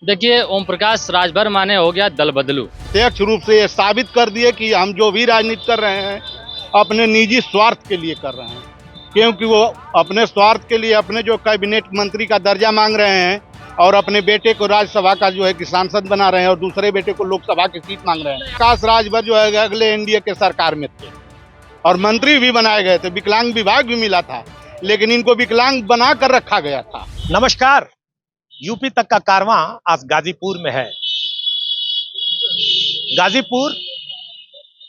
देखिए, ओम प्रकाश राजभर माने हो गया दल बदलू। प्रत्यक्ष रूप से ये साबित कर दिए कि हम जो भी राजनीति कर रहे हैं अपने निजी स्वार्थ के लिए कर रहे हैं, क्योंकि वो अपने स्वार्थ के लिए अपने जो कैबिनेट मंत्री का दर्जा मांग रहे हैं और अपने बेटे को राज्यसभा का जो है कि सांसद बना रहे हैं और दूसरे बेटे को लोकसभा की सीट मांग रहे हैं। प्रकाश राजभर जो है अगले एनडीए के सरकार में थे और मंत्री भी बनाए गए थे, विकलांग विभाग भी मिला था, लेकिन इनको विकलांग बना कर रखा गया था। नमस्कार। यूपी तक का कारवां आज गाजीपुर में है। गाजीपुर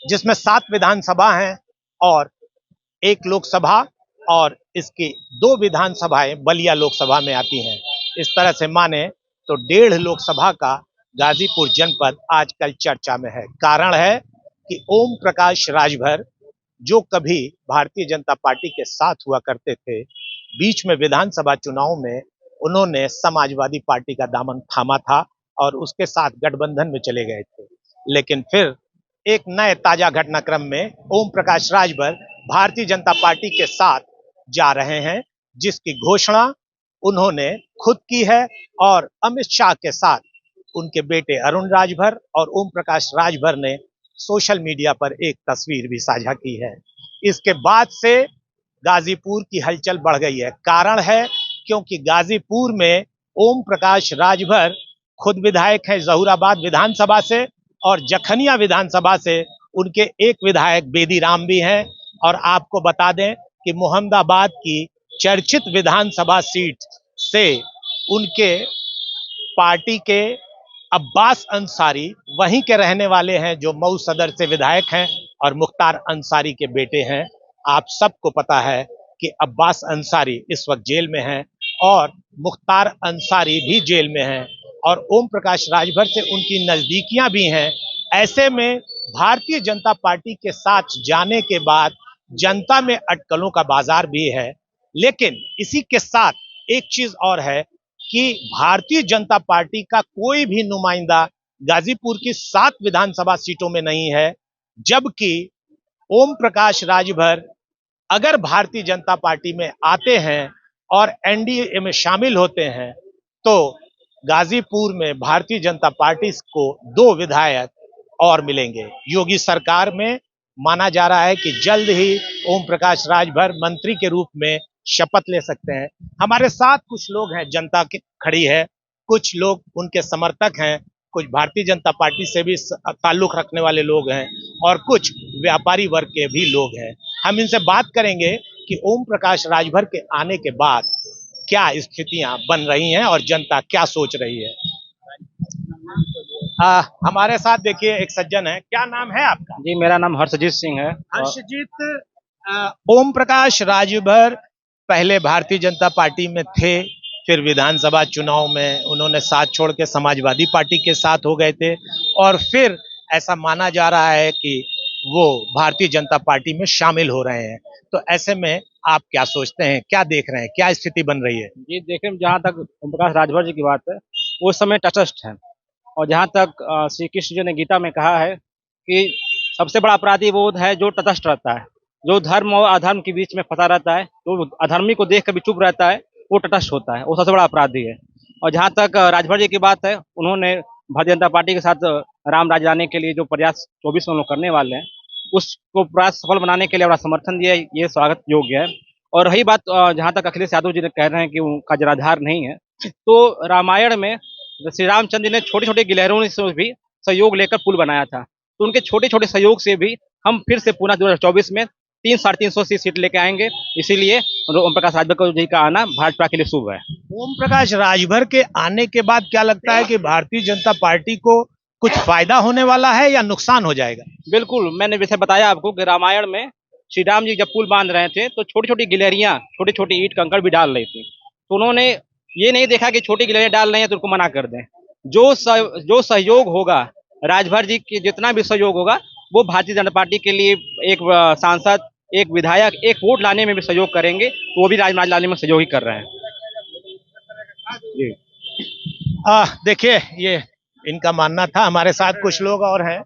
जिसमें 7 विधानसभा हैं और 1 लोकसभा और इसकी 2 विधानसभाएं बलिया लोकसभा में आती हैं। इस तरह से माने तो 1.5 लोकसभा का गाजीपुर जनपद आजकल चर्चा में है। कारण है कि ओम प्रकाश राजभर जो कभी भारतीय जनता पार्टी के साथ हुआ करते थे, बीच में विधानसभा चुनाव में उन्होंने समाजवादी पार्टी का दामन थामा था और उसके साथ गठबंधन में चले गए थे। लेकिन फिर एक नए ताजा घटनाक्रम में ओम प्रकाश राजभर भारतीय जनता पार्टी के साथ जा रहे हैं, जिसकी घोषणा उन्होंने खुद की है और अमित शाह के साथ उनके बेटे अरुण राजभर और ओम प्रकाश राजभर ने सोशल मीडिया पर एक तस्वीर भी साझा की है। इसके बाद से गाजीपुर की हलचल बढ़ गई है। कारण है क्योंकि गाजीपुर में ओम प्रकाश राजभर खुद विधायक हैं जहूराबाद विधानसभा से और जखनिया विधानसभा से उनके एक विधायक बेदी राम भी हैं। और आपको बता दें कि मोहम्मदाबाद की चर्चित विधानसभा सीट से उनके पार्टी के अब्बास अंसारी वहीं के रहने वाले हैं, जो मऊ सदर से विधायक हैं और मुख्तार अंसारी के बेटे हैं। आप सबको पता है कि अब्बास अंसारी इस वक्त जेल में हैं और मुख्तार अंसारी भी जेल में हैं और ओम प्रकाश राजभर से उनकी नजदीकियां भी हैं। ऐसे में भारतीय जनता पार्टी के साथ जाने के बाद जनता में अटकलों का बाजार भी है। लेकिन इसी के साथ एक चीज और है कि भारतीय जनता पार्टी का कोई भी नुमाइंदा गाजीपुर की 7 विधानसभा सीटों में नहीं है, जबकि ओम प्रकाश राजभर अगर भारतीय जनता पार्टी में आते हैं और एनडीए में शामिल होते हैं तो गाजीपुर में भारतीय जनता पार्टी को 2 विधायक और मिलेंगे। योगी सरकार में माना जा रहा है कि जल्द ही ओम प्रकाश राजभर मंत्री के रूप में शपथ ले सकते हैं। हमारे साथ कुछ लोग हैं, जनता की खड़ी है, कुछ लोग उनके समर्थक हैं, कुछ भारतीय जनता पार्टी से भी ताल्लुक रखने वाले लोग हैं और कुछ व्यापारी वर्ग के भी लोग हैं। हम इनसे बात करेंगे कि ओम प्रकाश राजभर के आने के बाद क्या स्थितियां बन रही हैं और जनता क्या सोच रही है। हमारे साथ देखिए एक सज्जन है। क्या नाम है आपका? जी, मेरा नाम हर्षजीत सिंह है। हर्षजीत, ओम प्रकाश राजभर पहले भारतीय जनता पार्टी में थे, फिर विधानसभा चुनाव में उन्होंने साथ छोड़ के समाजवादी पार्टी के साथ हो गए थे और फिर ऐसा माना जा रहा है कि वो भारतीय जनता पार्टी में शामिल हो रहे हैं। तो ऐसे में आप क्या सोचते हैं, क्या देख रहे हैं, क्या स्थिति बन रही है? जी, देखिए, जहाँ तक ओम प्रकाश राजभर जी की बात है, वो समय तटस्थ है। और जहाँ तक श्री कृष्ण जी ने गीता में कहा है कि सबसे बड़ा अपराधी वो है जो तटस्थ रहता है, जो धर्म और अधर्म के बीच में फंसा रहता है, जो अधर्मी को देख कर भी चुप रहता है, वो तटस्थ होता है, वो सबसे बड़ा अपराधी है। और जहाँ तक राजभर जी की बात है, उन्होंने भारतीय जनता पार्टी के साथ राम राज लाने के लिए जो प्रयास 24 में लोग करने वाले हैं, उसको प्रयास सफल बनाने के लिए बड़ा समर्थन दिया, ये स्वागत योग्य है। और रही बात जहाँ तक अखिलेश यादव जी ने कह रहे हैं कि उनका जनाधार नहीं है, तो रामायण में श्री रामचंद्र जी ने छोटे छोटे गिलहरों से भी सहयोग लेकर पुल बनाया था, तो उनके छोटे छोटे सहयोग से भी हम फिर से पुनः 2024 में 300-350 सीट लेके आएंगे। इसीलिए ओम प्रकाश राजभर जी का आना भाजपा के लिए शुभ है। ओम प्रकाश राजभर के आने के बाद क्या लगता है कि भारतीय जनता पार्टी को कुछ फायदा होने वाला है या नुकसान हो जाएगा? बिल्कुल, मैंने जैसे बताया आपको कि रामायण में श्री राम जी जब पुल बांध रहे थे तो छोटी छोटी गिलहरियां छोटी छोटी ईंट कंकड़ भी डाल रही थी, तो उन्होंने ये नहीं देखा कि छोटी गिलहरियां डाल रही हैं तो उनको मना कर दें। जो सहयोग होगा, राजभर जी की जितना भी सहयोग होगा, वो भारतीय जनता पार्टी के लिए एक सांसद, एक विधायक, एक वोट लाने में भी सहयोग करेंगे, तो वो भी राजनाथ लाने में सहयोग ही कर रहे हैं। जी, देखिए, ये इनका मानना था। हमारे साथ कुछ लोग और हैं।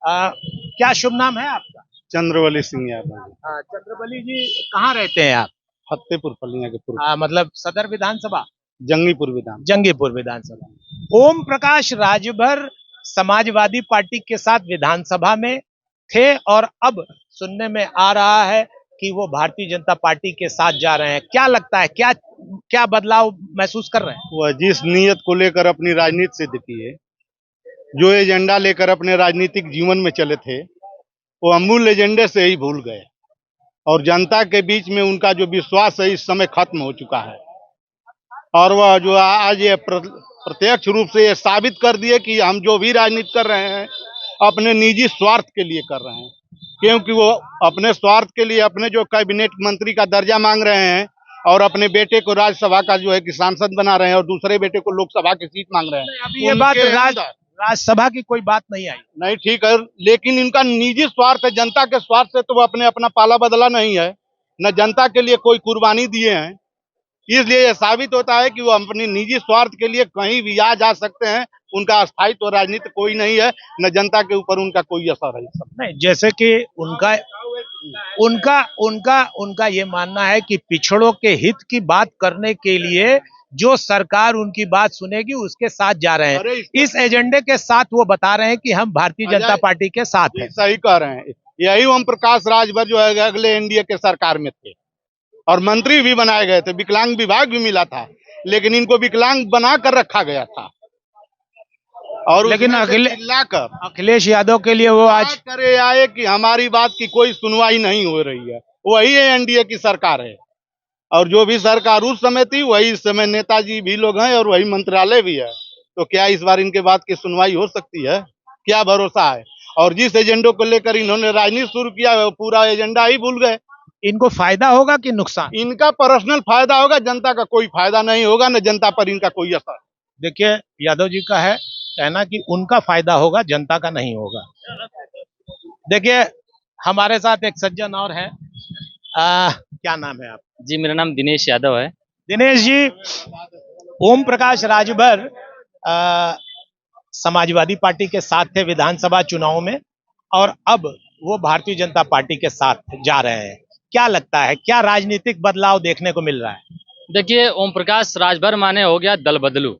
क्या शुभ नाम है आपका? चंद्रवली सिंह यादव, चंद्रबली जी, कहाँ रहते हैं आप? फतेहपुर फलिया के पूर्व। मतलब सदर विधानसभा? जंगीपुर विधानसभा। ओम प्रकाश राजभर समाजवादी पार्टी के साथ विधानसभा में थे और अब सुनने में आ रहा है कि वो भारतीय जनता पार्टी के साथ जा रहे हैं। क्या लगता है, क्या क्या बदलाव महसूस कर रहे हैं? वह जिस नीयत को लेकर अपनी राजनीति सिद्ध किए, जो एजेंडा लेकर अपने राजनीतिक जीवन में चले थे, वो अमूल एजेंडे से ही भूल गए और जनता के बीच में उनका जो विश्वास है इस समय खत्म हो चुका है। और वह जो आज ये प्रत्यक्ष रूप से ये साबित कर दिए कि हम जो भी राजनीति कर रहे हैं अपने निजी स्वार्थ के लिए कर रहे हैं, क्योंकि वो अपने स्वार्थ के लिए अपने जो कैबिनेट मंत्री का दर्जा मांग रहे हैं और अपने बेटे को राज्यसभा का जो है कि सांसद बना रहे हैं और दूसरे बेटे को लोकसभा की सीट मांग रहे हैं। अभी ये बात राज्यसभा की कोई बात नहीं आई। नहीं, ठीक है, लेकिन इनका निजी स्वार्थ है, जनता के स्वार्थ से तो वो अपने अपना पाला बदला नहीं है, न जनता के लिए कोई कुर्बानी दिए हैं। इसलिए यह साबित होता है कि वो अपनी निजी स्वार्थ के लिए कहीं भी आ जा सकते हैं। उनका स्थायित्व तो राजनीति कोई नहीं है, न जनता के ऊपर उनका कोई असर है। नहीं, जैसे कि उनका उनका उनका उनका ये मानना है कि पिछड़ों के हित की बात करने के लिए जो सरकार उनकी बात सुनेगी उसके साथ जा रहे हैं। इस एजेंडे के साथ वो बता रहे हैं कि हम भारतीय जनता पार्टी के साथ हैं। सही कह रहे हैं। यही ओम प्रकाश राजभर जो है अगले एनडीए के सरकार में थे और मंत्री भी बनाए गए थे, विकलांग विभाग भी मिला था, लेकिन इनको विकलांग बना कर रखा गया था। और लेकिन अखिलेश यादव के लिए वो आज करे आए कि हमारी बात की कोई सुनवाई नहीं हो रही है। वही एनडीए की सरकार है और जो भी सरकार उस समय थी वही इस समय नेताजी भी लोग हैं और वही मंत्रालय भी है। तो क्या इस बार इनके बात की सुनवाई हो सकती है? क्या भरोसा है? और जिस एजेंडे को लेकर इन्होंने राजनीति शुरू किया है वो पूरा एजेंडा ही भूल गए। इनको फायदा होगा कि नुकसान? इनका पर्सनल फायदा होगा, जनता का कोई फायदा नहीं होगा, न जनता पर इनका कोई असर। देखिए, यादव जी का है कहना कि उनका फायदा होगा, जनता का नहीं होगा। देखिए, हमारे साथ एक सज्जन और है। क्या नाम है आप? जी, मेरा नाम दिनेश यादव है। दिनेश जी, ओम प्रकाश राजभर समाजवादी पार्टी के साथ थे विधानसभा चुनाव में और अब वो भारतीय जनता पार्टी के साथ जा रहे हैं। क्या लगता है, क्या राजनीतिक बदलाव देखने को मिल रहा है? देखिए, ओम प्रकाश राजभर माने हो गया दल बदलू,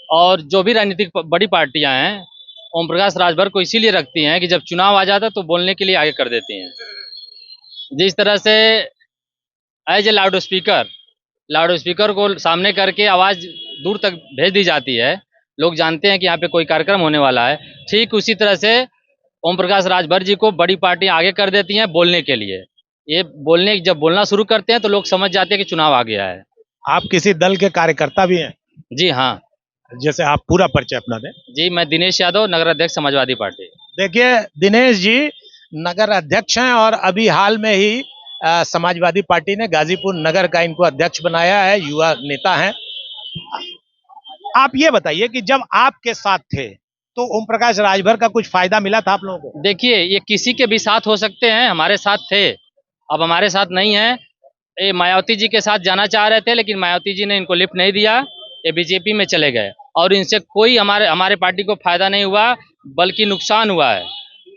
और जो भी राजनीतिक बड़ी पार्टियां हैं ओम प्रकाश राजभर को इसीलिए रखती हैं कि जब चुनाव आ जाता है तो बोलने के लिए आगे कर देती हैं। जिस तरह से एज ए लाउड स्पीकर को सामने करके आवाज़ दूर तक भेज दी जाती है, लोग जानते हैं कि यहाँ पे कोई कार्यक्रम होने वाला है। ठीक उसी तरह से ओम प्रकाश राजभर जी को बड़ी पार्टी आगे कर देती हैं बोलने के लिए। ये जब बोलना शुरू करते हैं तो लोग समझ जाते हैं कि चुनाव आ गया है। आप किसी दल के कार्यकर्ता भी हैं? जी हाँ। जैसे आप पूरा परिचय अपना दें। जी, मैं दिनेश यादव, नगर अध्यक्ष समाजवादी पार्टी। देखिए, दिनेश जी नगर अध्यक्ष हैं और अभी हाल में ही समाजवादी पार्टी ने गाजीपुर नगर का इनको अध्यक्ष बनाया है, युवा नेता हैं। आप ये बताइए कि जब आपके साथ थे तो ओम प्रकाश राजभर का कुछ फायदा मिला था आप लोगों को? देखिए, ये किसी के भी साथ हो सकते हैं, हमारे साथ थे, अब हमारे साथ नहीं है। ये मायावती जी के साथ जाना चाह रहे थे लेकिन मायावती जी ने इनको लिफ्ट नहीं दिया, ये बीजेपी में चले गए और इनसे कोई हमारे पार्टी को फायदा नहीं हुआ बल्कि नुकसान हुआ है।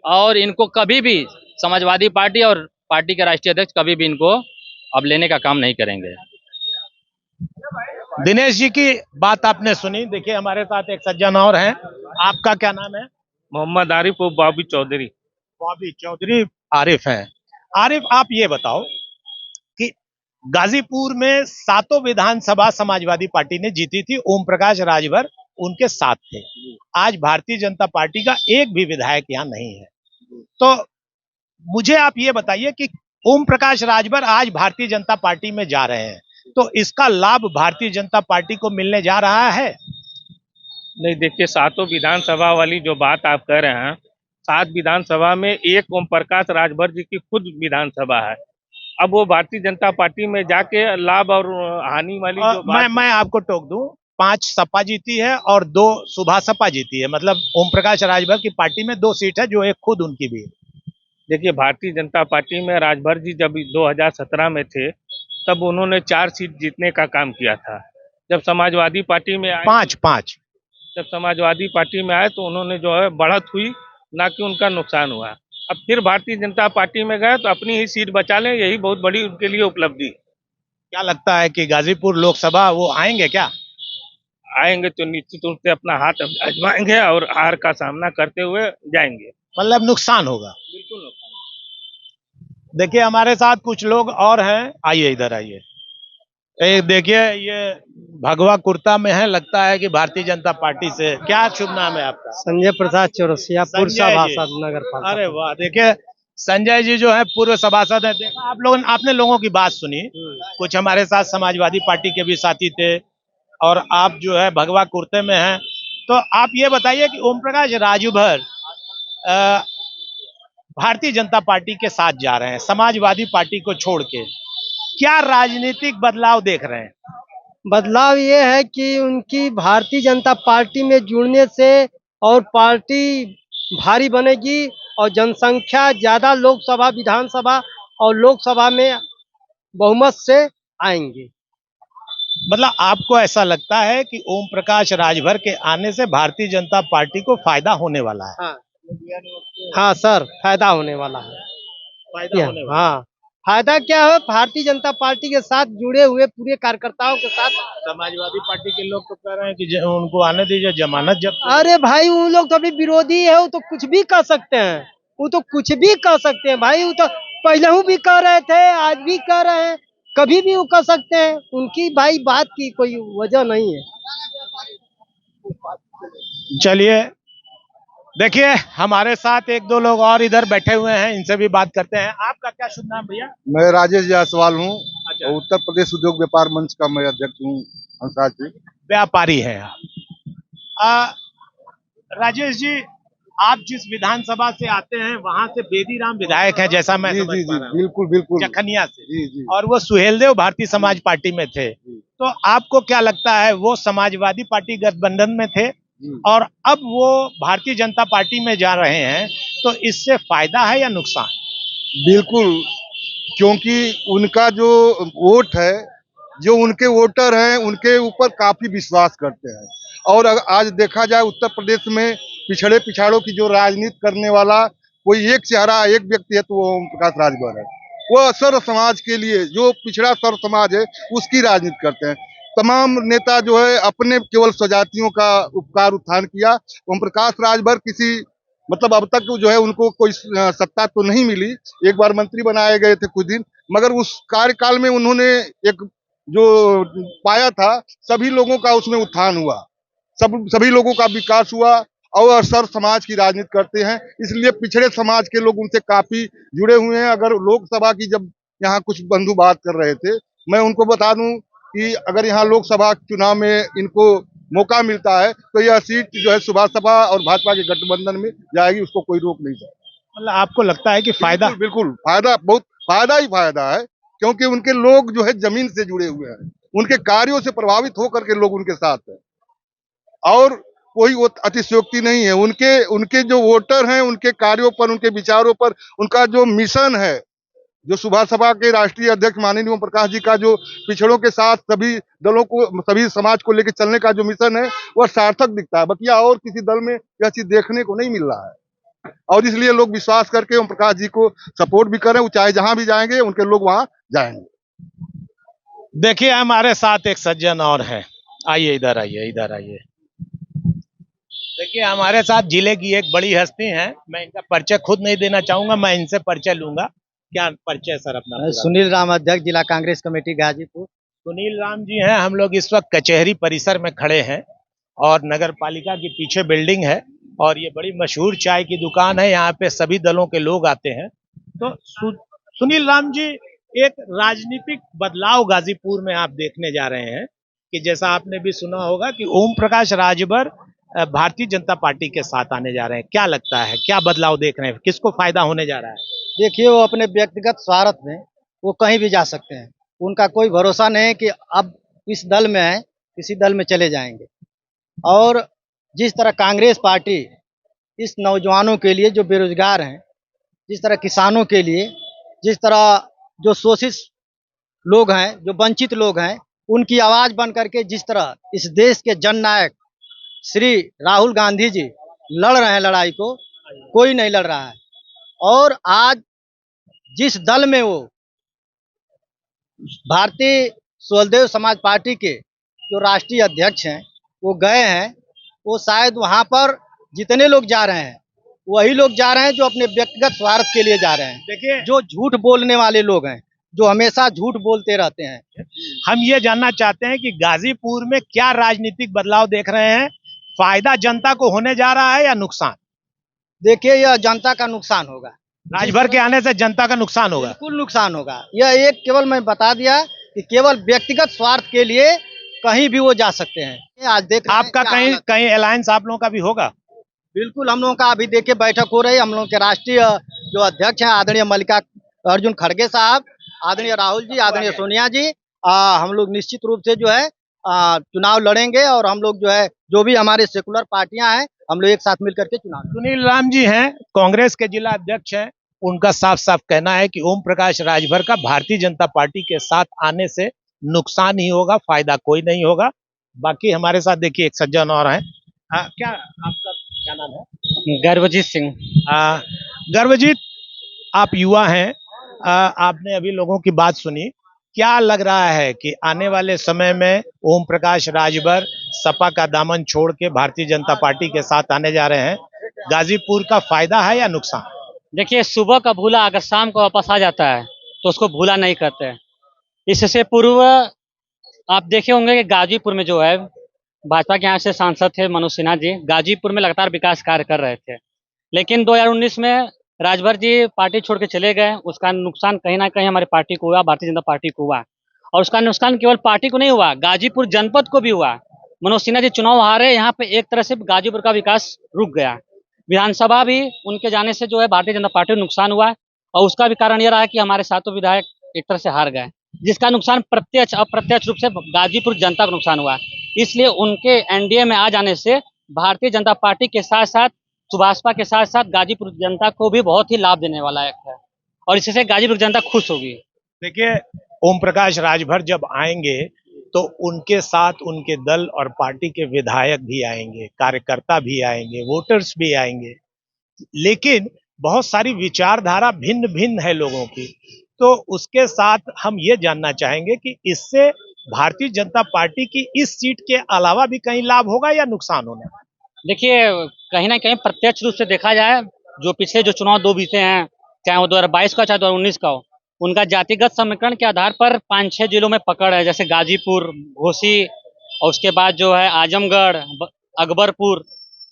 और इनको कभी भी समाजवादी पार्टी और पार्टी के राष्ट्रीय अध्यक्ष कभी भी इनको अब लेने का काम नहीं करेंगे। दिनेश जी की बात आपने सुनी। देखिए, हमारे साथ एक सज्जन और हैं। आपका क्या नाम है? मोहम्मद आरिफ और बॉबी चौधरी। बॉबी चौधरी आरिफ हैं। आरिफ, आप ये बताओ कि गाजीपुर में 7 विधानसभा समाजवादी पार्टी ने जीती थी, ओम प्रकाश राजभर उनके साथ थे। आज भारतीय जनता पार्टी का एक भी विधायक यहाँ नहीं है। तो मुझे आप ये बताइए कि ओम प्रकाश राजभर आज भारतीय जनता पार्टी में जा रहे हैं, तो इसका लाभ भारतीय जनता पार्टी को मिलने जा रहा है? नहीं, देखिए, 7 विधानसभा वाली जो बात आप कह रहे हैं, 7 विधानसभा में एक ओम प्रकाश राजभर जी की खुद विधानसभा है। अब वो भारतीय जनता पार्टी में जाके लाभ और हानि वाली जो बात मैं आपको टोक दूं, 5 सपा जीती है और 2 सुभा सपा जीती है। मतलब ओम प्रकाश राजभर की पार्टी में 2 सीट है जो एक खुद उनकी भी है। देखिए, भारतीय जनता पार्टी में राजभर जी जब 2017 में थे तब उन्होंने 4 सीट जीतने का काम किया था। जब समाजवादी पार्टी में आए 5 जब समाजवादी पार्टी में आए तो उन्होंने जो है बढ़त हुई, ना कि उनका नुकसान हुआ। अब फिर भारतीय जनता पार्टी में गए तो अपनी ही सीट बचा लें, यही बहुत बड़ी उनके लिए उपलब्धि। क्या लगता है कि गाजीपुर लोकसभा वो आएंगे क्या? आएंगे तो निश्चित रूप से अपना हाथ आजमाएंगे और हार का सामना करते हुए जाएंगे। मतलब नुकसान होगा। बिल्कुल। देखिए हमारे साथ कुछ लोग और हैं, आइए इधर आइए। देखिए ये भगवा कुर्ता में है, लगता है कि भारतीय जनता पार्टी से। क्या शुभ नाम है आपका? संजय प्रसाद चौरसिया, पूर्व संजय जी। सभासद नगर पालिका। अरे वाह, देखिए संजय जी जो है पूर्व सभासद है। देखा आपने लोगों की बात सुनी। कुछ हमारे साथ समाजवादी पार्टी के भी साथी थे और आप जो है भगवा कुर्ते में हैं। तो आप ये बताइए कि ओम प्रकाश राजभर भारतीय जनता पार्टी के साथ जा रहे हैं, समाजवादी पार्टी को छोड़ के, क्या राजनीतिक बदलाव देख रहे हैं? बदलाव ये है कि उनकी भारतीय जनता पार्टी में जुड़ने से और पार्टी भारी बनेगी और जनसंख्या ज्यादा लोकसभा, विधानसभा और लोकसभा में बहुमत से आएंगे। मतलब आपको ऐसा लगता है कि ओम प्रकाश राजभर के आने से भारतीय जनता पार्टी को फायदा होने वाला है? हाँ हाँ सर, फायदा होने वाला है। फायदा होने वाला हाँ, फायदा क्या है, भारतीय जनता पार्टी के साथ जुड़े हुए पूरे कार्यकर्ताओं के साथ। समाजवादी पार्टी के लोग तो कह रहे हैं कि उनको आने दीजिए, जमानत जब्त। अरे भाई, उन लोग तो अभी विरोधी है, वो तो कुछ भी कह सकते हैं, वो तो कुछ भी कह सकते हैं भाई। वो तो पहले भी कह रहे थे, आज भी कह रहे हैं, कभी भी वो कह सकते हैं। उनकी भाई बात की कोई वजह नहीं है। चलिए देखिए हमारे साथ एक दो लोग और इधर बैठे हुए हैं, इनसे भी बात करते हैं। आपका क्या शुभ नाम भैया? मैं राजेश जायसवाल हूँ। अच्छा। और उत्तर प्रदेश उद्योग व्यापार मंच का मैं अध्यक्ष हूँ। अंसार जी, व्यापारी हैं आप। राजेश जी, आप जिस विधानसभा से आते हैं वहां से बेदीराम विधायक हैं, जैसा मैं समझ पा रहा हूं, बिल्कुल बिल्कुल जखनिया से। जी। और वो सुहेलदेव भारतीय समाज पार्टी में थे। तो आपको क्या लगता है, वो समाजवादी पार्टी गठबंधन में थे और अब वो भारतीय जनता पार्टी में जा रहे हैं, तो इससे फायदा है या नुकसान? बिल्कुल, क्योंकि उनका जो वोट है, जो उनके वोटर हैं, उनके ऊपर काफी विश्वास करते हैं। और आज देखा जाए उत्तर प्रदेश में पिछड़े पिछाड़ों की जो राजनीति करने वाला कोई एक चेहरा, एक व्यक्ति है, तो वो ओम प्रकाश राजभर है। वो सर्व समाज के लिए, जो पिछड़ा सर्व समाज है, उसकी राजनीति करते हैं। तमाम नेता जो है अपने केवल स्वजातियों का उपकार उत्थान किया। ओम प्रकाश राजभर किसी मतलब अब तक जो है उनको कोई सत्ता तो नहीं मिली। एक बार मंत्री बनाए गए थे कुछ दिन, मगर उस कार्यकाल में उन्होंने एक जो पाया था, सभी लोगों का उसमें उत्थान हुआ, सभी लोगों का विकास हुआ और सर्व समाज की राजनीति करते हैं। इसलिए पिछड़े समाज के लोग उनसे काफी जुड़े हुए हैं। अगर लोकसभा की जब यहाँ कुछ बंधु बात कर रहे थे, मैं उनको बता दूं कि अगर यहाँ लोकसभा चुनाव में इनको मौका मिलता है तो यह सीट जो है सुभाष सपा और भाजपा के गठबंधन में जाएगी, उसको कोई रोक नहीं सकता। मतलब आपको लगता है कि फायदा? बिल्कुल फायदा, बहुत फायदा ही फायदा है, क्योंकि उनके लोग जो है जमीन से जुड़े हुए हैं, उनके कार्यों से प्रभावित होकर के लोग उनके साथ हैं और कोई वो अतिशयोक्ति नहीं है। उनके जो वोटर हैं, उनके कार्यों पर, उनके विचारों पर, उनका जो मिशन है, जो सुभाष सभा के राष्ट्रीय अध्यक्ष माननीय ओम प्रकाश जी का जो पिछड़ों के साथ सभी दलों को, सभी समाज को लेकर चलने का जो मिशन है, वह सार्थक दिखता है। बकिया और किसी दल में यह चीज देखने को नहीं मिल रहा है और इसलिए लोग विश्वास करके ओम प्रकाश जी को सपोर्ट भी करें। वो चाहे जहां भी जाएंगे, उनके लोग वहां जाएंगे। देखिए हमारे साथ एक सज्जन और हैं, आइए इधर आइए, इधर आइए। देखिए हमारे साथ जिले की एक बड़ी हस्ती हैं, मैं इनका परिचय खुद नहीं देना चाहूंगा, मैं इनसे परिचय लूंगा। क्या परिचय सर अपना पूरा? सुनील राम, अध्यक्ष जिला कांग्रेस कमेटी गाजीपुर। सुनील राम जी हैं। हम लोग इस वक्त कचहरी परिसर में खड़े हैं और नगर पालिका के पीछे बिल्डिंग है और ये बड़ी मशहूर चाय की दुकान है, यहाँ पे सभी दलों के लोग आते हैं। तो सुनील राम जी, एक राजनीतिक बदलाव गाजीपुर में आप देखने जा रहे हैं कि जैसा आपने भी सुना होगा कि ओम प्रकाश राजभर भारतीय जनता पार्टी के साथ आने जा रहे हैं। क्या लगता है, क्या बदलाव देख रहे हैं, किसको फायदा होने जा रहा है? देखिए, वो अपने व्यक्तिगत स्वार्थ में वो कहीं भी जा सकते हैं। उनका कोई भरोसा नहीं है कि अब इस दल में है, किसी दल में चले जाएंगे। और जिस तरह कांग्रेस पार्टी इस नौजवानों के लिए जो बेरोजगार हैं, जिस तरह किसानों के लिए, जिस तरह जो शोषित लोग हैं, जो वंचित लोग हैं, उनकी आवाज बन करके जिस तरह इस देश के जननायक श्री राहुल गांधी जी लड़ रहे हैं लड़ाई को, कोई नहीं लड़ रहा है। और आज जिस दल में वो भारतीय सुहलदेव समाज पार्टी के जो राष्ट्रीय अध्यक्ष हैं वो गए हैं। वो शायद वहाँ पर जितने लोग जा रहे हैं वही लोग जा रहे हैं जो अपने व्यक्तिगत स्वार्थ के लिए जा रहे हैं। देखिए, जो झूठ बोलने वाले लोग हैं, जो हमेशा झूठ बोलते रहते हैं। हम ये जानना चाहते हैं कि गाजीपुर में क्या राजनीतिक बदलाव देख रहे हैं? फायदा जनता को होने जा रहा है या नुकसान? देखिए, यह जनता का नुकसान होगा। राजभर के आने से जनता का नुकसान होगा। बिल्कुल नुकसान होगा। यह एक केवल मैं बता दिया कि केवल व्यक्तिगत स्वार्थ के लिए कहीं भी वो जा सकते हैं। आज देख रहे हैं आपका क्या कहीं हालत- कहीं अलायंस आप लोगों का भी होगा? बिल्कुल, हम लोगों का अभी देखिए बैठक हो रही है। हम लोगों के राष्ट्रीय जो अध्यक्ष हैं आदरणीय मल्लिकार्जुन खड़गे साहब, आदरणीय राहुल जी, आदरणीय सोनिया जी, हम लोग निश्चित रूप से जो है चुनाव लड़ेंगे और हम लोग जो है जो भी हमारे सेकुलर पार्टियां हैं हम लोग एक साथ मिलकर के चुनाव लड़ेंगे। सुनील राम जी हैं, कांग्रेस के जिला अध्यक्ष हैं। उनका साफ साफ कहना है कि ओम प्रकाश राजभर का भारतीय जनता पार्टी के साथ आने से नुकसान ही होगा, फायदा कोई नहीं होगा। बाकी हमारे साथ देखिए एक सज्जन और हैं। क्या आपका क्या नाम है? गर्वजीत सिंह। गर्वजीत, आप युवा हैं, आपने अभी लोगों की बात सुनी। क्या लग रहा है कि आने वाले समय में ओम प्रकाश राजभर सपा का दामन छोड़ के भारतीय जनता पार्टी के साथ आने जा रहे हैं? गाजीपुर का फायदा है या नुकसान? देखिए, सुबह का भूला अगर शाम को वापस आ जाता है तो उसको भूला नहीं करते। इससे पूर्व आप देखे होंगे कि गाजीपुर में जो है भाजपा के यहाँ से सांसद थे मनोज सिन्हा जी, गाजीपुर में लगातार विकास कार्य कर रहे थे। लेकिन 2019 में राजभर जी पार्टी छोड़ के चले गए। उसका नुकसान कहीं ना कहीं हमारी पार्टी को हुआ, भारतीय जनता पार्टी को हुआ। और उसका नुकसान केवल पार्टी को नहीं हुआ, गाजीपुर जनपद को भी हुआ। मनोज सिन्हा जी चुनाव हारे, यहाँ पे एक तरह से गाजीपुर का विकास रुक गया। विधानसभा भी उनके जाने से जो है भारतीय जनता पार्टी को नुकसान हुआ। और उसका भी कारण यह रहा कि हमारे सातों विधायक एक तरह से हार गए, जिसका नुकसान प्रत्यक्ष अप्रत्यक्ष रूप से गाजीपुर जनता को नुकसान हुआ। इसलिए उनके एनडीए में आ जाने से भारतीय जनता पार्टी के साथ साथ सुभाषपा के साथ साथ गाजीपुर जनता को भी बहुत ही लाभ देने वाला है और इससे गाजीपुर जनता खुश होगी। देखिए, ओम प्रकाश राजभर जब आएंगे तो उनके साथ उनके दल और पार्टी के विधायक भी आएंगे, कार्यकर्ता भी आएंगे, वोटर्स भी आएंगे। लेकिन बहुत सारी विचारधारा भिन्न भिन्न है लोगों की। तो उसके साथ हम ये जानना चाहेंगे कि इससे भारतीय जनता पार्टी की इस सीट के अलावा भी कहीं लाभ होगा या नुकसान होने वाला? देखिए, कहीं ना कहीं प्रत्यक्ष रूप से देखा जाए, जो पिछले जो चुनाव दो बीते हैं, चाहे वो 2022 का चाहे 2019 का हो, उनका जातिगत समीकरण के आधार पर 5-6 जिलों में पकड़ है, जैसे गाजीपुर, घोसी और उसके बाद जो है आजमगढ़, अकबरपुर,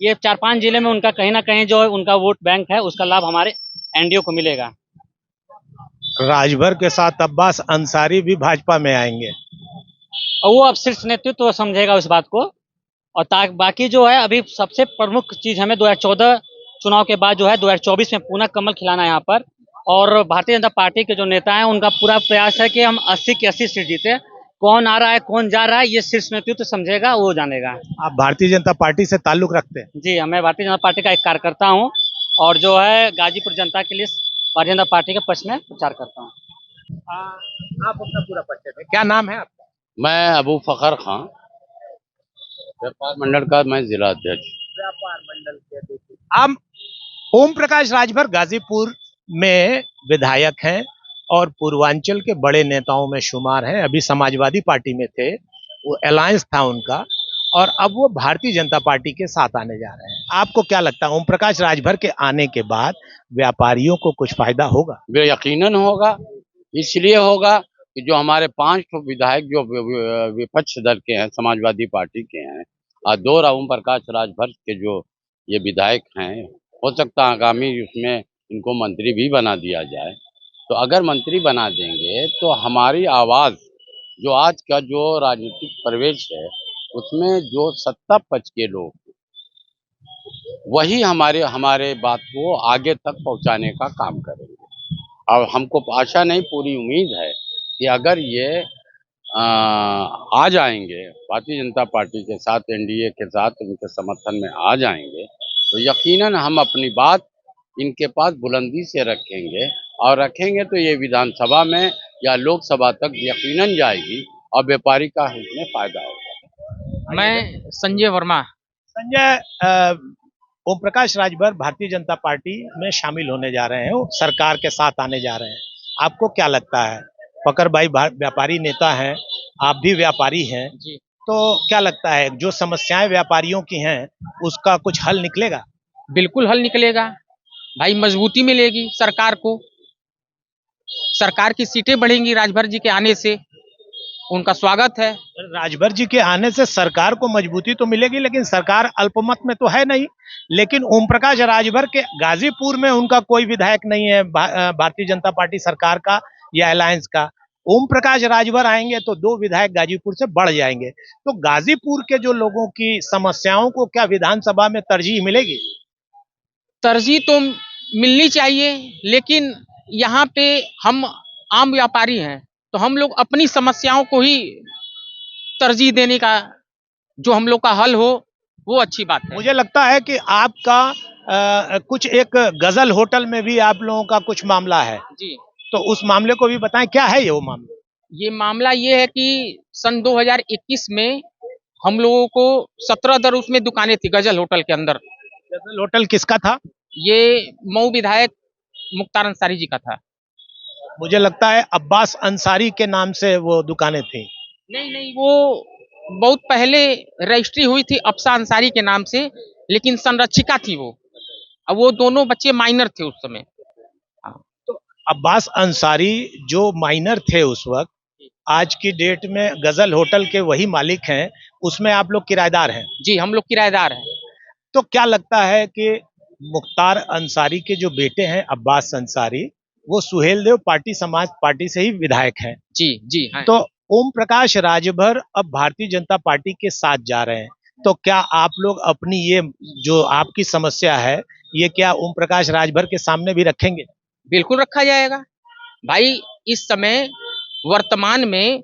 ये 4-5 जिले में उनका कहीं ना कहीं जो है उनका वोट बैंक है, उसका लाभ हमारे एनडीए को मिलेगा। राजभर के साथ अब्बास अंसारी भी भाजपा में आएंगे और वो अब शीर्ष नेतृत्व तो समझेगा उस बात को। और बाकी जो है अभी सबसे प्रमुख चीज हमें 2014 चुनाव के बाद जो है 2024 में पुनः कमल खिलाना है यहाँ पर। और भारतीय जनता पार्टी के जो नेता हैं उनका पूरा प्रयास है कि हम 80 की 80 सीट जीते। कौन आ रहा है कौन जा रहा है ये शीर्ष नेतृत्व समझेगा, वो जानेगा। आप भारतीय जनता पार्टी से ताल्लुक रखते हैं? जी, मैं भारतीय जनता पार्टी का एक कार्यकर्ता हूँ और जो है गाजीपुर जनता के लिए भारतीय जनता पार्टी के पक्ष में प्रचार करता हूँ। आप अपना पूरा परिचय दें। क्या नाम है आपका? मैं अबू फखर खान, व्यापार मंडल का मैं जिला अध्यक्ष। व्यापार मंडल के अध्यक्ष। आप ओम प्रकाश राजभर गाजीपुर में विधायक हैं और पूर्वांचल के बड़े नेताओं में शुमार हैं। अभी समाजवादी पार्टी में थे, वो अलायंस था उनका, और अब वो भारतीय जनता पार्टी के साथ आने जा रहे हैं। आपको क्या लगता है ओम प्रकाश राजभर के आने के बाद व्यापारियों को कुछ फायदा होगा? वे यकीनन होगा। इसलिए होगा कि जो हमारे 5 विधायक जो विपक्ष दल के हैं, समाजवादी पार्टी के हैं, और 2 ओम प्रकाश राजभर के जो ये विधायक हैं, हो सकता है आगामी उसमें इनको मंत्री भी बना दिया जाए। तो अगर मंत्री बना देंगे तो हमारी आवाज़, जो आज का जो राजनीतिक प्रवेश है उसमें जो सत्ता पक्ष के लोग, वही हमारे बात को आगे तक पहुंचाने का काम करेंगे। और हमको आशा नहीं, पूरी उम्मीद है कि अगर ये आ जाएंगे भारतीय जनता पार्टी के साथ, एनडीए के साथ, उनके समर्थन में आ जाएंगे, तो यकीनन हम अपनी बात इनके पास बुलंदी से रखेंगे। और रखेंगे तो ये विधानसभा में या लोकसभा तक यकीनन जाएगी और व्यापारी का इसमें फायदा होगा। मैं संजय वर्मा। संजय, ओम प्रकाश राजभर भारतीय जनता पार्टी में शामिल होने जा रहे हैं, वो सरकार के साथ आने जा रहे हैं। आपको क्या लगता है? फकर भाई व्यापारी नेता हैं, आप भी व्यापारी हैं, जी। तो क्या लगता है जो समस्याएं व्यापारियों की हैं उसका कुछ हल निकलेगा? बिल्कुल हल निकलेगा भाई, मजबूती मिलेगी सरकार को, सरकार की सीटें बढ़ेंगी राजभर जी के आने से, उनका स्वागत है। राजभर जी के आने से सरकार को मजबूती तो मिलेगी, लेकिन सरकार अल्पमत में तो है नहीं। लेकिन ओम प्रकाश राजभर के गाजीपुर में उनका कोई विधायक नहीं है भारतीय जनता पार्टी सरकार का या अलायंस का। ओम प्रकाश राजभर आएंगे तो 2 विधायक गाजीपुर से बढ़ जाएंगे। तो गाजीपुर के जो लोगों की समस्याओं को क्या विधानसभा में तरजीह मिलेगी? तरजीह तो मिलनी चाहिए, लेकिन यहाँ पे हम आम व्यापारी हैं, तो हम लोग अपनी समस्याओं को ही तरजीह देने का, जो हम लोग का हल हो वो अच्छी बात है। मुझे लगता है कि आपका कुछ एक गजल होटल में भी आप लोगों का कुछ मामला है, जी, तो उस मामले को भी बताएं, क्या है ये वो मामला? ये मामला ये है कि सन 2021 में हम लोगों को 17 दर उसमें दुकानें थी गजल होटल के अंदर। गजल होटल किसका था? ये मऊ विधायक मुख्तार अंसारी जी का था। मुझे लगता है अब्बास अंसारी के नाम से वो दुकानें थी। नहीं नहीं, वो बहुत पहले रजिस्ट्री हुई थी अफसा अंसारी के नाम से, लेकिन संरक्षिका थी वो। अब वो दोनों बच्चे माइनर थे उस समय। अब्बास अंसारी जो माइनर थे उस वक्त, आज की डेट में गजल होटल के वही मालिक हैं, उसमें आप लोग किराएदार हैं। जी, हम लोग किराएदार हैं। तो क्या लगता है कि मुख्तार अंसारी के जो बेटे हैं अब्बास अंसारी, वो सुहेलदेव पार्टी समाज पार्टी से ही विधायक हैं। जी जी हाँ। तो ओम प्रकाश राजभर अब भारतीय जनता पार्टी के साथ जा रहे हैं, तो क्या आप लोग अपनी ये जो आपकी समस्या है, ये क्या ओम प्रकाश राजभर के सामने भी रखेंगे? बिल्कुल रखा जाएगा भाई। इस समय वर्तमान में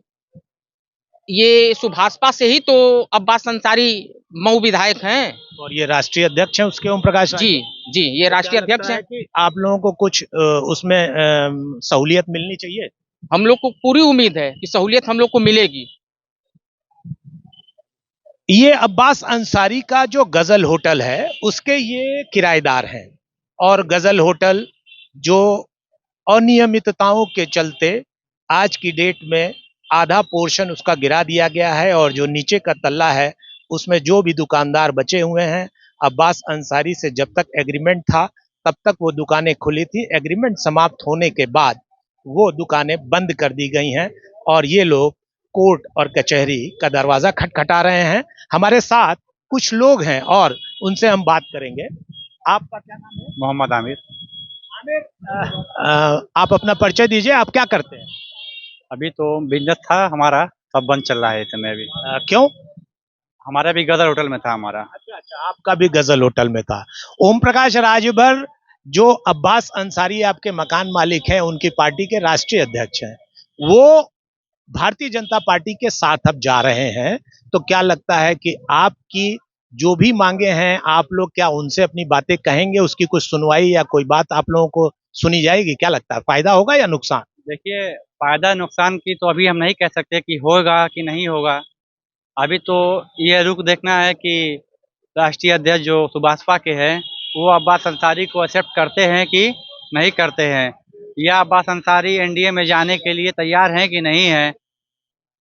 ये सुभाषपा से ही तो अब्बास अंसारी मऊ विधायक हैं। और ये राष्ट्रीय अध्यक्ष हैं उसके ओम प्रकाश जी जी, ये राष्ट्रीय अध्यक्ष हैं। कि आप लोगों को कुछ उसमें सहूलियत मिलनी चाहिए। हम लोग को पूरी उम्मीद है कि सहूलियत हम लोग को मिलेगी। ये अब्बास अंसारी का जो गजल होटल है उसके ये किराएदार हैं, और गजल होटल जो अनियमितताओं के चलते आज की डेट में आधा पोर्शन उसका गिरा दिया गया है, और जो नीचे का तल्ला है उसमें जो भी दुकानदार बचे हुए हैं, अब्बास अंसारी से जब तक एग्रीमेंट था तब तक वो दुकानें खुली थी। एग्रीमेंट समाप्त होने के बाद वो दुकानें बंद कर दी गई हैं, और ये लोग कोर्ट और कचहरी का दरवाजा खटखटा रहे हैं। हमारे साथ कुछ लोग हैं और उनसे हम बात करेंगे। आपका क्या नाम है? मोहम्मद आमिर। आप अपना परिचय दीजिए, आप क्या करते हैं? अभी तो बिजनेस था हमारा, सब बंद चल रहा है इस समय। अभी क्यों? हमारा भी गदर होटल में था हमारा। अच्छा, आपका भी गजल होटल में था। ओम प्रकाश राजभर जो अब्बास अंसारी आपके मकान मालिक हैं, उनकी पार्टी के राष्ट्रीय अध्यक्ष हैं, वो भारतीय जनता पार्टी के साथ अब जा रहे हैं। तो क्या लगता है कि आपकी जो भी मांगे हैं, आप लोग क्या उनसे अपनी बातें कहेंगे, उसकी कुछ सुनवाई या कोई बात आप लोगों को सुनी जाएगी? क्या लगता है, फायदा होगा या नुकसान? देखिए, फायदा नुकसान की तो अभी हम नहीं कह सकते कि होगा कि नहीं होगा। अभी तो ये रुख देखना है कि राष्ट्रीय अध्यक्ष जो सुभाषपा के हैं वो अब्बास अंसारी को एक्सेप्ट करते हैं कि नहीं करते हैं, या अब्बास अंसारी एनडीए में जाने के लिए तैयार हैं कि नहीं है।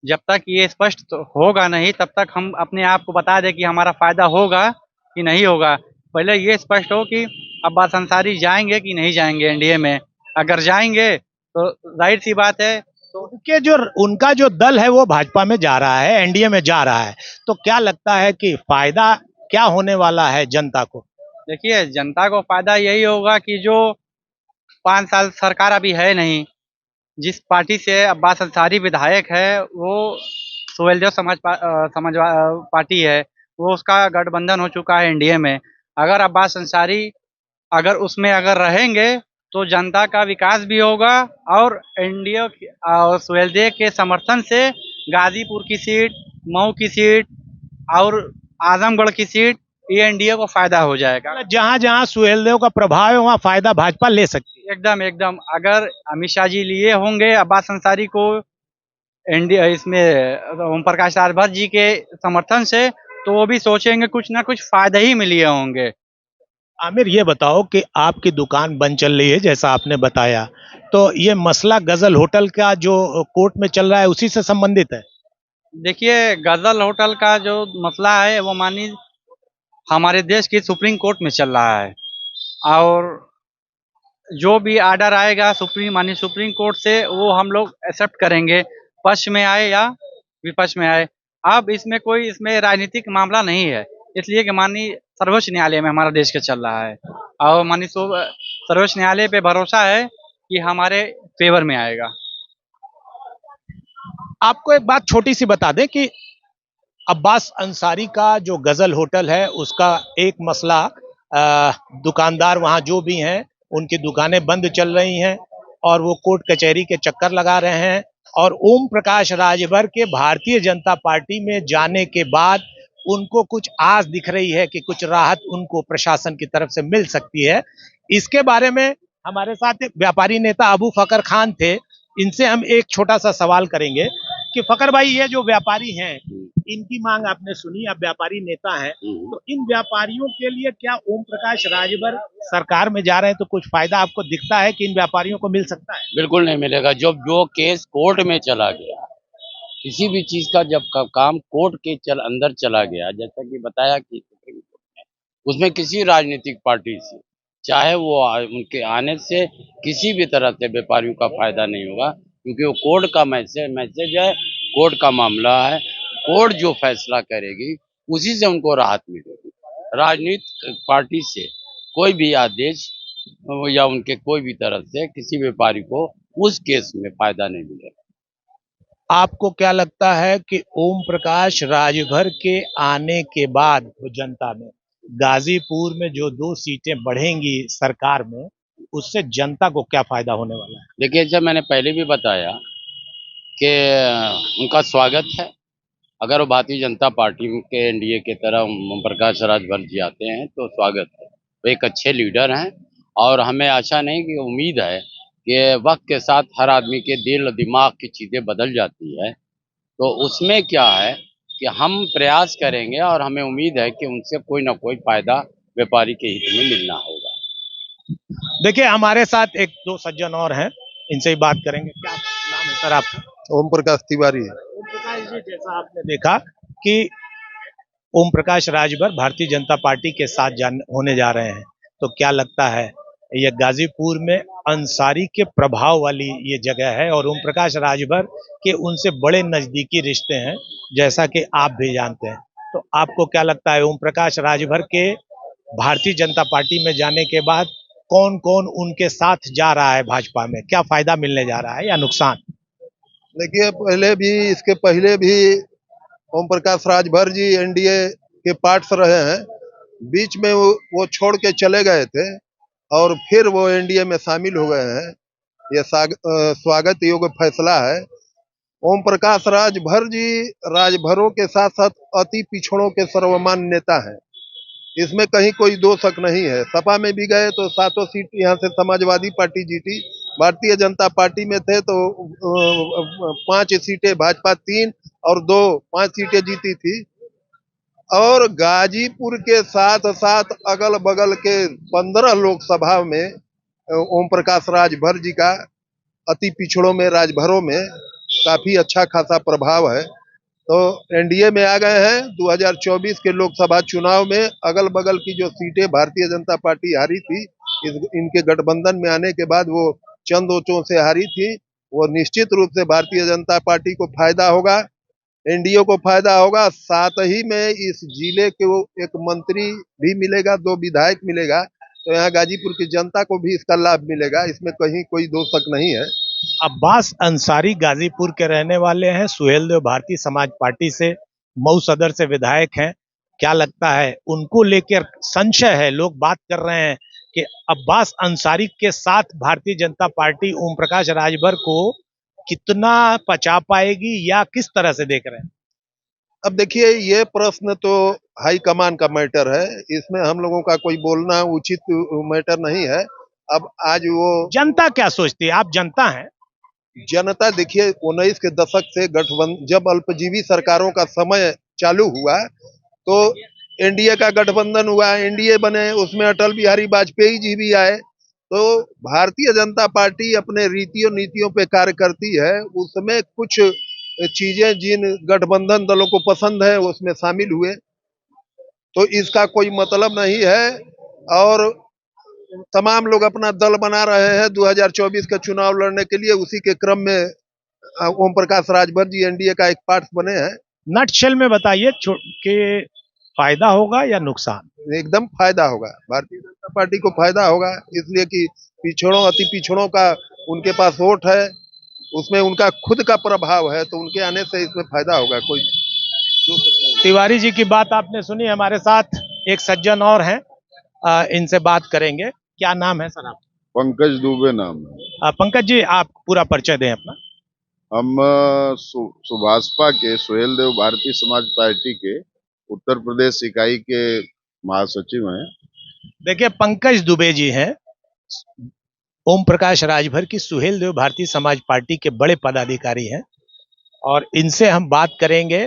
जब तक ये स्पष्ट तो होगा नहीं, तब तक हम अपने आप को बता दें कि हमारा फायदा होगा कि नहीं होगा। पहले ये स्पष्ट हो कि अब्बास अंसारी जाएंगे कि नहीं जाएंगे एनडीए में। अगर जाएंगे तो जाहिर सी बात है कि जो उनका जो दल है वो भाजपा में जा रहा है, एनडीए में जा रहा है, तो क्या लगता है कि फायदा क्या होने वाला है जनता को? देखिए, जनता को फायदा यही होगा कि जो 5 साल सरकार अभी है नहीं, जिस पार्टी से अब्बास अंसारी विधायक है वो सुहेलदेव समाज पार्टी है, वो उसका गठबंधन हो चुका है एनडीए में। अगर अब्बास अंसारी अगर उसमें अगर रहेंगे तो जनता का विकास भी होगा, और एनडीए और सुहेलदेव के समर्थन से गाजीपुर की सीट, मऊ की सीट और आजमगढ़ की सीट, ये एनडीए को फायदा हो जाएगा। जहां जहां सुहेलदेव का प्रभाव है वहां फायदा भाजपा ले सकती है। एकदम एकदम। अगर अमित शाह जी लिए होंगे अब्बास अंसारी को एनडीए इसमें ओम प्रकाश राजभर जी के समर्थन से, तो वो भी सोचेंगे कुछ ना कुछ फायदे ही मिले होंगे। आमिर, ये बताओ कि आपकी दुकान बंद चल रही है जैसा आपने बताया, तो ये मसला गजल होटल का जो कोर्ट में चल रहा है उसी से संबंधित है? देखिए, गजल होटल का जो मसला है वो मानिए हमारे देश की सुप्रीम कोर्ट में चल रहा है, और जो भी आर्डर आएगा सुप्रीम कोर्ट से वो हम लोग एक्सेप्ट करेंगे, पक्ष में आए या विपक्ष में आए। अब इसमें राजनीतिक मामला नहीं है, इसलिए कि माननीय सर्वोच्च न्यायालय में हमारा देश का चल रहा है, और माननीय सर्वोच्च न्यायालय पे भरोसा है कि हमारे फेवर में आएगा। आपको एक बात छोटी सी बता दें कि अब्बास अंसारी का जो गजल होटल है उसका एक मसला, दुकानदार वहां जो भी हैं उनकी दुकानें बंद चल रही हैं और वो कोर्ट कचहरी के चक्कर लगा रहे हैं, और ओम प्रकाश राजभर के भारतीय जनता पार्टी में जाने के बाद उनको कुछ आस दिख रही है कि कुछ राहत उनको प्रशासन की तरफ से मिल सकती है। इसके बारे में हमारे साथ एक व्यापारी नेता अबू फकर खान थे, इनसे हम एक छोटा सा सवाल करेंगे कि फकर भाई, ये जो व्यापारी हैं इनकी मांग आपने सुनी, आप व्यापारी नेता हैं, तो इन व्यापारियों के लिए क्या ओम प्रकाश राजभर सरकार में जा रहे हैं तो कुछ फायदा आपको दिखता है कि इन व्यापारियों को मिल सकता है? बिल्कुल नहीं मिलेगा। जब जो केस कोर्ट में चला गया, किसी भी चीज का जब काम कोर्ट के अंदर चला गया, जैसा कि बताया कि सुप्रीम कोर्ट में, उसमें किसी राजनीतिक पार्टी से, चाहे वो उनके आने से किसी भी तरह से व्यापारियों का फायदा नहीं होगा, क्योंकि वो कोर्ट का मैसेज है, कोर्ट का मामला है, कोर्ट जो फैसला करेगी उसी से उनको राहत मिलेगी। राजनीतिक पार्टी से कोई भी आदेश या उनके कोई भी तरफ से किसी व्यापारी को उस केस में फायदा नहीं मिलेगा। आपको क्या लगता है कि ओम प्रकाश राजभर के आने के बाद वो जनता में गाजीपुर में जो 2 सीटें बढ़ेंगी सरकार में, उससे जनता को क्या फायदा होने वाला है? देखिए, जब मैंने पहले भी बताया कि उनका स्वागत है, अगर वो भारतीय जनता पार्टी के एनडीए के तरह ओम प्रकाश राजभर जी आते हैं तो स्वागत है। वो एक अच्छे लीडर हैं, और हमें आशा नहीं कि उम्मीद है कि वक्त के साथ हर आदमी के दिल दिमाग की चीज़ें बदल जाती है, तो उसमें क्या है कि हम प्रयास करेंगे और हमें उम्मीद है कि उनसे कोई ना कोई फायदा व्यापारी के हित में मिलना होगा। देखिए, हमारे साथ एक 2 सज्जन और हैं, इनसे ही बात करेंगे। क्या नाम है सर आपका? ओम प्रकाश तिवारी। ओम प्रकाश जी, जैसा आपने देखा कि ओम प्रकाश राजभर भारतीय जनता पार्टी के साथ होने जा रहे हैं, तो क्या लगता है ये गाजीपुर में अंसारी के प्रभाव वाली ये जगह है और ओम प्रकाश राजभर के उनसे बड़े नजदीकी रिश्ते हैं, जैसा कि आप भी जानते हैं, तो आपको क्या लगता है ओम प्रकाश राजभर के भारतीय जनता पार्टी में जाने के बाद कौन कौन उनके साथ जा रहा है भाजपा में, क्या फायदा मिलने जा रहा है या नुकसान? देखिए, इसके पहले भी ओम प्रकाश राजभर जी एनडीए के पार्ट्स रहे हैं। बीच में वो छोड़ के चले गए थे और फिर वो एनडीए में शामिल हो गए हैं। ये स्वागत योग्य फैसला है। ओम प्रकाश राजभर जी राजभरों के साथ साथ अति पिछड़ों के सर्वमान्य नेता हैं, इसमें कहीं कोई दो शक नहीं है। सपा में भी गए तो 7 सीट यहाँ से समाजवादी पार्टी जीती, भारतीय जनता पार्टी में थे तो 5 सीटें भाजपा 3 और 5 सीटें जीती थी। और गाजीपुर के साथ साथ अगल बगल के 15 लोकसभा में ओम प्रकाश राजभर जी का अति पिछड़ों में राजभरों में काफी अच्छा खासा प्रभाव है। तो एनडीए में आ गए हैं। 2024 के लोकसभा चुनाव में अगल बगल की जो सीटें भारतीय जनता पार्टी हारी थी, इनके गठबंधन में आने के बाद वो चंद वोटों से हारी थी, वो निश्चित रूप से भारतीय जनता पार्टी को फायदा होगा, एनडीए को फायदा होगा। साथ ही में इस जिले को एक मंत्री भी मिलेगा, 2 विधायक मिलेगा, तो यहाँ गाजीपुर की जनता को भी इसका लाभ मिलेगा, इसमें कहीं कोई दो शक नहीं है। अब्बास अंसारी गाजीपुर के रहने वाले हैं, सुहेलदेव भारतीय समाज पार्टी से मऊ सदर से विधायक हैं। क्या लगता है उनको लेकर संशय है, लोग बात कर रहे हैं कि अब्बास अंसारी के साथ भारतीय जनता पार्टी ओम प्रकाश राजभर को कितना पचा पाएगी या किस तरह से देख रहे हैं? अब देखिए, ये प्रश्न तो हाईकमान का मैटर है, इसमें हम लोगों का कोई बोलना उचित मैटर नहीं है। अब आज वो जनता क्या सोचती है, आप जनता हैं? जनता देखिए, 19 के दशक से गठबंधन, जब अल्पजीवी सरकारों का समय चालू हुआ तो एनडीए का गठबंधन हुआ, एनडीए बने, उसमें अटल बिहारी वाजपेयी जी भी आए। तो भारतीय जनता पार्टी अपने रीतियों नीतियों पे कार्य करती है, उसमें कुछ चीजें जिन गठबंधन दलों को पसंद है उसमें शामिल हुए, तो इसका कोई मतलब नहीं है। और तमाम लोग अपना दल बना रहे हैं 2024 का चुनाव लड़ने के लिए। उसी के क्रम में ओम प्रकाश राजभर जी एनडीए का एक पार्ट बने हैं। नटशेल में बताइए कि फायदा होगा या नुकसान? एकदम फायदा होगा, भारतीय जनता पार्टी को फायदा होगा, इसलिए कि पिछड़ों अति पिछड़ों का उनके पास वोट है, उसमें उनका खुद का प्रभाव है, तो उनके आने से इसमें फायदा होगा। कोई तिवारी जी की बात आपने सुनी। हमारे साथ एक सज्जन और हैं, इनसे बात करेंगे। क्या नाम है सर आप? पंकज दुबे नाम है। पंकज जी, आप पूरा परिचय दें अपना। हम सुभाषपा के सुहेल देव भारतीय समाज पार्टी के उत्तर प्रदेश इकाई के महासचिव हैं। देखिए, पंकज दुबे जी हैं ओम प्रकाश राजभर की सुहेल देव भारतीय समाज पार्टी के बड़े पदाधिकारी हैं, और इनसे हम बात करेंगे।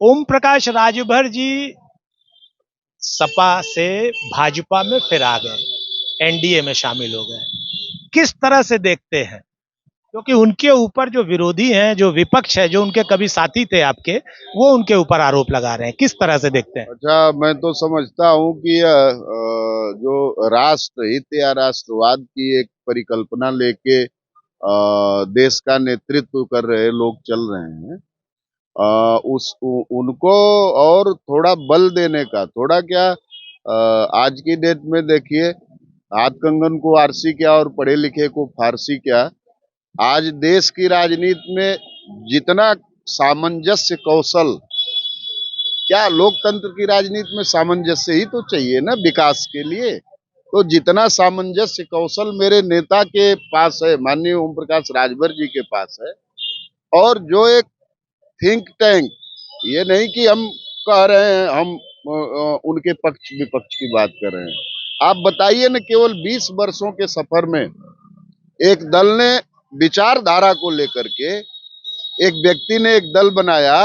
ओम प्रकाश राजभर जी सपा से भाजपा में फिर आ गए, एनडीए में शामिल हो गए। किस तरह से देखते हैं? क्योंकि उनके ऊपर जो विरोधी हैं, जो विपक्ष है, जो उनके कभी साथी थे आपके, वो उनके ऊपर आरोप लगा रहे हैं। किस तरह से देखते हैं? अच्छा, मैं तो समझता हूं कि जो राष्ट्रहित या राष्ट्रवाद की एक परिकल्पना लेके देश का नेतृत्व कर रहे लोग चल रहे हैं, उनको और थोड़ा बल देने का, थोड़ा क्या, आज की डेट में देखिए, हाथ कंगन को आरसी क्या और पढ़े लिखे को फारसी क्या। आज देश की राजनीति में जितना सामंजस्य कौशल, क्या लोकतंत्र की राजनीति में सामंजस्य ही तो चाहिए ना विकास के लिए। तो जितना सामंजस्य कौशल मेरे नेता के पास है, माननीय ओम प्रकाश राजभर जी के पास है, और जो एक थिंक टैंक, ये नहीं कि हम कह रहे हैं, हम उनके पक्ष विपक्ष की बात कर रहे हैं। आप बताइए ना, केवल 20 वर्षों के सफर में एक दल ने विचारधारा को लेकर के, एक व्यक्ति ने एक दल बनाया,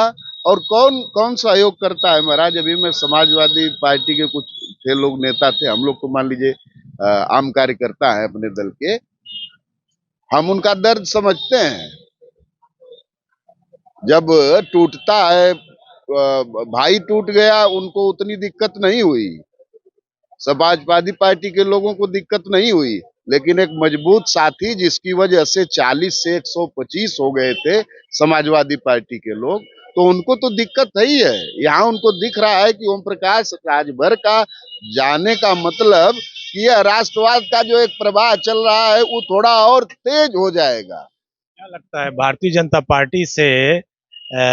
और कौन कौन सहयोग करता है महाराज। अभी मैं समाजवादी पार्टी के कुछ थे लोग, नेता थे, हम लोग तो मान लीजिए आम कार्यकर्ता है अपने दल के, हम उनका दर्द समझते हैं। जब टूटता है, भाई टूट गया, उनको उतनी दिक्कत नहीं हुई, समाजवादी पार्टी के लोगों को दिक्कत नहीं हुई, लेकिन एक मजबूत साथी जिसकी वजह से 40 से 125 हो गए थे समाजवादी पार्टी के लोग, तो उनको तो दिक्कत है ही है। यहाँ उनको दिख रहा है कि ओम प्रकाश राजभर का जाने का मतलब कि यह राष्ट्रवाद का जो एक प्रवाह चल रहा है वो थोड़ा और तेज हो जाएगा। क्या लगता है, भारतीय जनता पार्टी से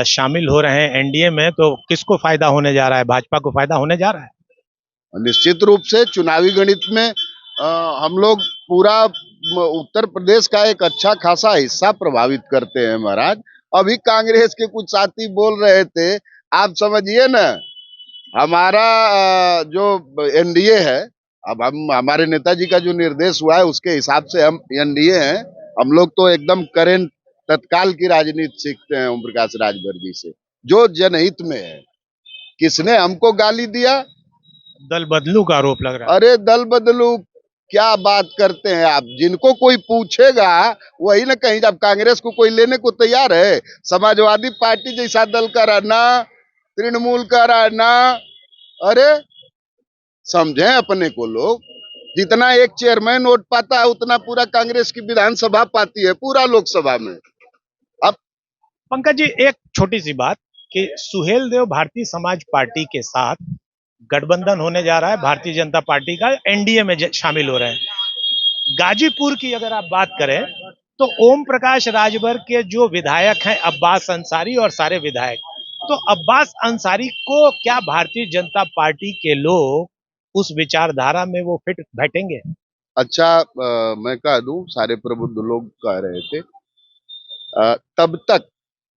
शामिल हो रहे हैं एनडीए में, तो किसको फायदा होने जा रहा है? भाजपा को फायदा होने जा रहा है? निश्चित रूप से चुनावी गणित में हम लोग पूरा उत्तर प्रदेश का एक अच्छा खासा हिस्सा प्रभावित करते हैं महाराज। अभी कांग्रेस के कुछ साथी बोल रहे थे, आप समझिए ना, हमारा जो एनडीए है, अब हम, हमारे नेताजी का जो निर्देश हुआ है उसके हिसाब से हम एनडीए हैं। हम लोग तो एकदम करेंट तत्काल की राजनीति सीखते हैं ओम प्रकाश राजभर जी से, जो जनहित में है। किसने हमको गाली दिया? दल बदलू का आरोप लग रहा है। अरे दल बदलू क्या बात करते हैं आप? जिनको कोई पूछेगा वही ना कहीं, जब कांग्रेस को कोई लेने को तैयार है, समाजवादी पार्टी जैसा दल का रहना, तृणमूल का रहना, अरे समझे अपने को लोग। जितना एक चेयरमैन वोट पाता है उतना पूरा कांग्रेस की विधानसभा पाती है, पूरा लोकसभा में। अब पंकज जी, एक छोटी सी बात कि सुहेल देव भारतीय समाज पार्टी के साथ गठबंधन होने जा रहा है, भारतीय जनता पार्टी का एनडीए में शामिल हो रहे हैं। गाजीपुर की अगर आप बात करें तो ओम प्रकाश राजभर के जो विधायक हैं अब्बास अंसारी और सारे विधायक, तो अब्बास अंसारी को क्या भारतीय जनता पार्टी के लोग उस विचारधारा में वो फिट बैठेंगे? अच्छा, मैं कह दूं, सारे प्रबुद्ध लोग कह रहे थे, तब तक,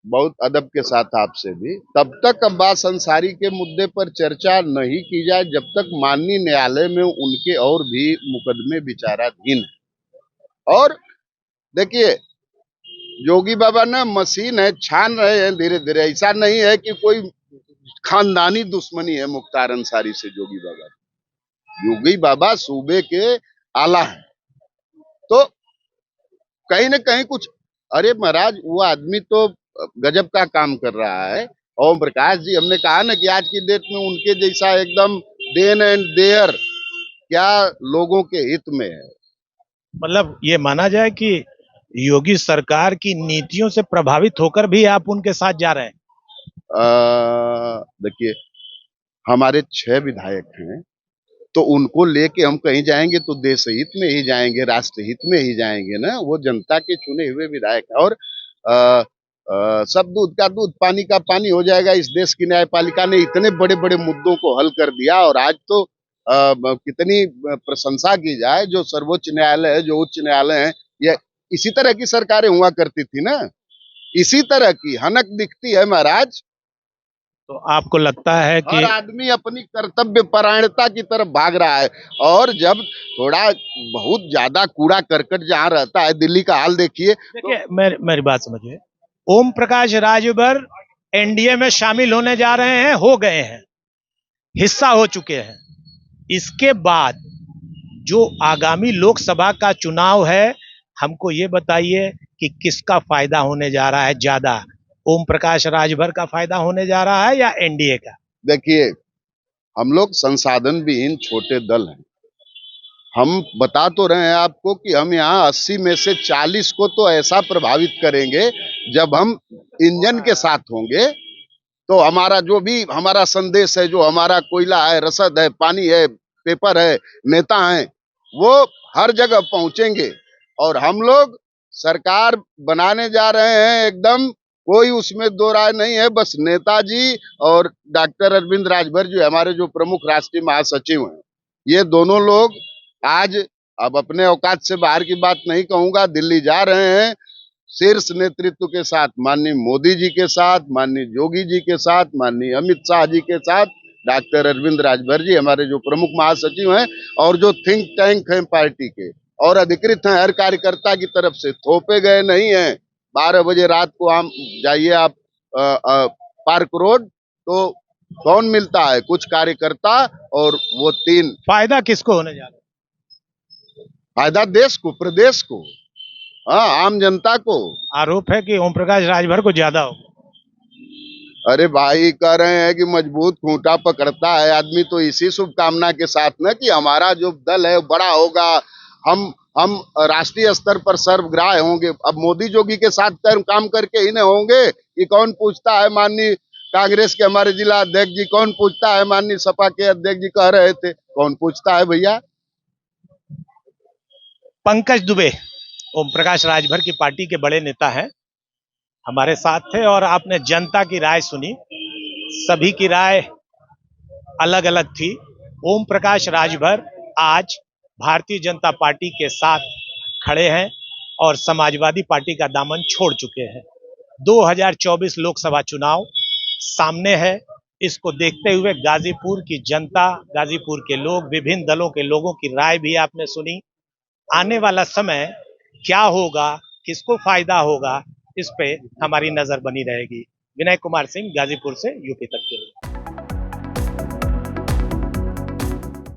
बहुत अदब के साथ आपसे भी, तब तक अब्बास अंसारी के मुद्दे पर चर्चा नहीं की जाए जब तक माननीय न्यायालय में उनके और भी मुकदमे विचाराधीन है। और देखिए, योगी बाबा ना मशीन है, छान रहे हैं धीरे धीरे। ऐसा नहीं है कि कोई खानदानी दुश्मनी है मुख्तार अंसारी से योगी बाबा। योगी बाबा सूबे के आला है, तो कहीं ना कहीं कुछ अरे महाराज, वो आदमी तो गजब का काम कर रहा है। ओम प्रकाश जी, हमने कहा ना कि आज की डेट में उनके जैसा एकदम देन एंड देयर क्या लोगों के हित में है। मतलब ये माना जाए कि योगी सरकार की नीतियों से प्रभावित होकर भी आप उनके साथ जा रहे हैं। देखिए, हमारे 6 विधायक हैं, तो उनको लेके हम कहीं जाएंगे तो देश हित में ही जाएंगे, राष्ट्र हित में ही जाएंगे ना। वो जनता के चुने हुए विधायक हैं और सब दूध का दूध, पानी का पानी हो जाएगा। इस देश की न्यायपालिका ने इतने बड़े बड़े मुद्दों को हल कर दिया और आज तो कितनी प्रशंसा की जाए। जो सर्वोच्च न्यायालय है, जो उच्च न्यायालय है, ये इसी तरह की सरकारें हुआ करती थी ना, इसी तरह की हनक दिखती है महाराज। तो आपको लगता है हर कि आदमी अपनी कर्तव्य परायणता की तरफ भाग रहा है और जब थोड़ा बहुत ज्यादा कूड़ा करकट जहाँ रहता है, दिल्ली का हाल देखिए। देखिए, मेरी बात समझिए। ओम प्रकाश राजभर एनडीए में शामिल होने जा रहे हैं, हो गए हैं, हिस्सा हो चुके हैं। इसके बाद जो आगामी लोकसभा का चुनाव है, हमको ये बताइए कि किसका फायदा होने जा रहा है ज्यादा? ओम प्रकाश राजभर का फायदा होने जा रहा है या एनडीए का? देखिए, हम लोग संसाधन विहीन छोटे दल हैं। हम बता तो रहे हैं आपको कि हम यहाँ 80 में से 40 को तो ऐसा प्रभावित करेंगे। जब हम इंजन के साथ होंगे तो हमारा जो भी हमारा संदेश है, जो हमारा कोयला है, रसद है, पानी है, पेपर है, नेता हैं, वो हर जगह पहुंचेंगे और हम लोग सरकार बनाने जा रहे हैं। एकदम कोई उसमें दो राय नहीं है। बस नेताजी और डॉक्टर अरविंद राजभर जी, हमारे जो प्रमुख राष्ट्रीय महासचिव हैं, ये दोनों लोग आज, अब अपने औकात से बाहर की बात नहीं कहूंगा, दिल्ली जा रहे हैं शीर्ष नेतृत्व के साथ, माननीय मोदी जी के साथ, माननीय योगी जी के साथ, माननीय अमित शाह जी के साथ, डॉक्टर अरविंद राजभर जी हमारे जो प्रमुख महासचिव हैं और जो थिंक टैंक हैं पार्टी के और अधिकृत हैं हर कार्यकर्ता की तरफ से, थोपे गए नहीं हैं। 12 बजे रात को हम जाइए आप पार्क रोड, तो कौन मिलता है? कुछ कार्यकर्ता और वो 3। फायदा किसको होने जा रहा है? फायदा देश को, प्रदेश को, हाँ, आम जनता को। आरोप है कि ओम प्रकाश राजभर को ज्यादा हो। अरे भाई, कह रहे हैं कि मजबूत खूंटा पकड़ता है आदमी, तो इसी शुभकामना के साथ ना कि हमारा जो दल है बड़ा होगा, हम राष्ट्रीय स्तर पर सर्वग्राह्य होंगे। अब मोदी जोगी के साथ काम करके ही न होंगे। ये कौन पूछता है? माननीय कांग्रेस के हमारे जिला अध्यक्ष जी, कौन पूछता है? माननीय सपा के अध्यक्ष जी कह रहे थे, कौन पूछता है भैया? पंकज दुबे ओम प्रकाश राजभर की पार्टी के बड़े नेता हैं, हमारे साथ थे और आपने जनता की राय सुनी। सभी की राय अलग अलग थी। ओम प्रकाश राजभर आज भारतीय जनता पार्टी के साथ खड़े हैं और समाजवादी पार्टी का दामन छोड़ चुके हैं। 2024 लोकसभा चुनाव सामने है। इसको देखते हुए गाजीपुर की जनता, गाजीपुर के लोग, विभिन्न दलों के लोगों की राय भी आपने सुनी। आने वाला समय क्या होगा, किसको फायदा होगा, इस पे हमारी नजर बनी रहेगी। विनय कुमार सिंह, गाजीपुर से यूपी तक के लिए।